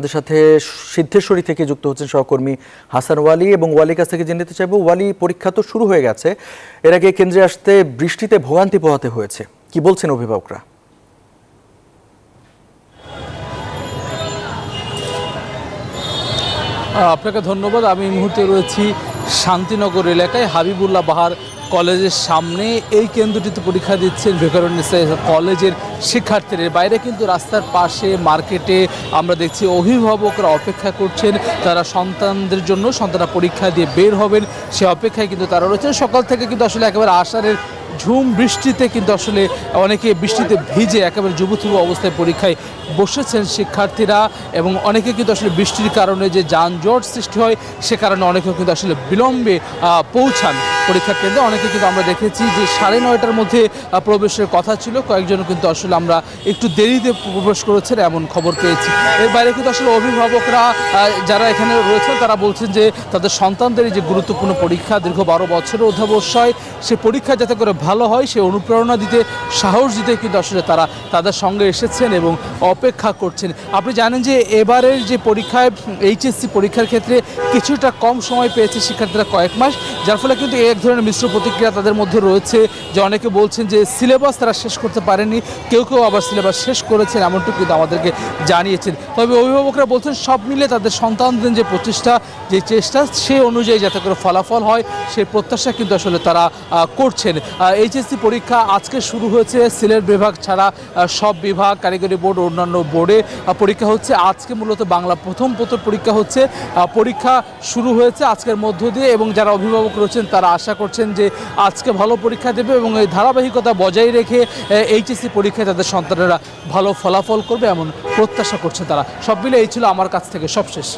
আমাদের সাথে সিদ্ধেশ্বরী থেকে যুক্ত হচ্ছেন সহকর্মী হাসান ওয়ালি এবং ওয়ালির কাছ থেকে জেনে নিতে চাইবো, ওয়ালি, পরীক্ষা তো শুরু হয়ে গেছে, এর আগে কেন্দ্রে আসতে বৃষ্টিতে ভোগান্তি পোহাতে হয়েছে, কি বলছেন অভিভাবকরা? আপনাকে ধন্যবাদ। আমি এই মুহূর্তে রয়েছি শান্তিনগর এলাকায় হাবিবুল্লাহ বাহার কলেজের সামনে। এই কেন্দ্রটিতে পরীক্ষা দিচ্ছেন ভেকারুন্নিসা কলেজের শিক্ষার্থীরা। বাইরে কিন্তু রাস্তার পাশে মার্কেটে আমরা দেখছি অভিভাবকরা অপেক্ষা করছেন, তারা সন্তানদের জন্য, সন্তানরা পরীক্ষা দিয়ে বের হবেন সে অপেক্ষায় কিন্তু তারা রয়েছেন। সকাল থেকে কিন্তু আসলে একেবারে আষাঢ়ের ঝুম বৃষ্টিতে কিন্তু আসলে অনেকে বৃষ্টিতে ভিজে একেবারে যুবথুবু অবস্থায় পরীক্ষায় বসেছেন শিক্ষার্থীরা, এবং অনেকে কিন্তু আসলে বৃষ্টির কারণে যে যানজট সৃষ্টি হয় সে কারণে অনেকেও কিন্তু আসলে বিলম্বে পৌঁছান পরীক্ষা কেন্দ্রে। অনেকে কিন্তু আমরা দেখেছি যে 9:30টার মধ্যে প্রবেশের কথা ছিল, কয়েকজন কিন্তু আসলে আমরা একটু দেরিতে প্রবেশ করেছেন এমন খবর পেয়েছি। এর বাইরে কিন্তু আসলে অভিভাবকরা যারা এখানে রয়েছেন তারা বলছেন যে তাদের সন্তানদের যে গুরুত্বপূর্ণ পরীক্ষা, দীর্ঘ 12 বছরের অধ্যাবসায়, সে পরীক্ষা যাতে করে ভালো হয় সে অনুপ্রেরণা দিতে, সাহস দিতে কিন্তু আসলে তারা তাদের সঙ্গে এসেছেন এবং অপেক্ষা করছেন। আপনি জানেন যে এবারের যে পরীক্ষায় এইচএসসি পরীক্ষার ক্ষেত্রে কিছুটা কম সময় পেয়েছে শিক্ষার্থীরা, কয়েক মাস, যার ফলে কিন্তু এক ধরনের মিশ্র প্রতিক্রিয়া তাদের মধ্যে রয়েছে। যে অনেকে বলছেন যে সিলেবাস তারা শেষ করতে পারেনি, কেউ কেউ আবার সিলেবাস শেষ করেছেন, এমনটুকু কিন্তু আমাদেরকে জানিয়েছেন। তবে অভিভাবকরা বলছেন সব মিলে তাদের সন্তানদের যে প্রচেষ্টা, যে চেষ্টা, সে অনুযায়ী যাতে করে ফলাফল হয় সেই প্রত্যাশা কিন্তু আসলে তারা করছেন। এইচএসসি পরীক্ষা আজকে শুরু হয়েছে, সিলেট বিভাগ ছাড়া সব বিভাগ, কারিগরি বোর্ড, অন্যান্য বোর্ডে পরীক্ষা হচ্ছে। আজকে মূলত বাংলা প্রথম পরীক্ষা হচ্ছে। পরীক্ষা শুরু হয়েছে আজকের মধ্য দিয়ে, এবং যারা অভিভাবক রয়েছেন তারা আশা করছেন যে আজকে ভালো পরীক্ষা দেবে এবং এই ধারাবাহিকতা বজায় রেখে এইচএসসি পরীক্ষায় তাদের সন্তানেরা ভালো ফলাফল করবে এমন প্রত্যাশা করছে তারা। সব মিলে এই ছিল আমার কাছ থেকে সবশেষ।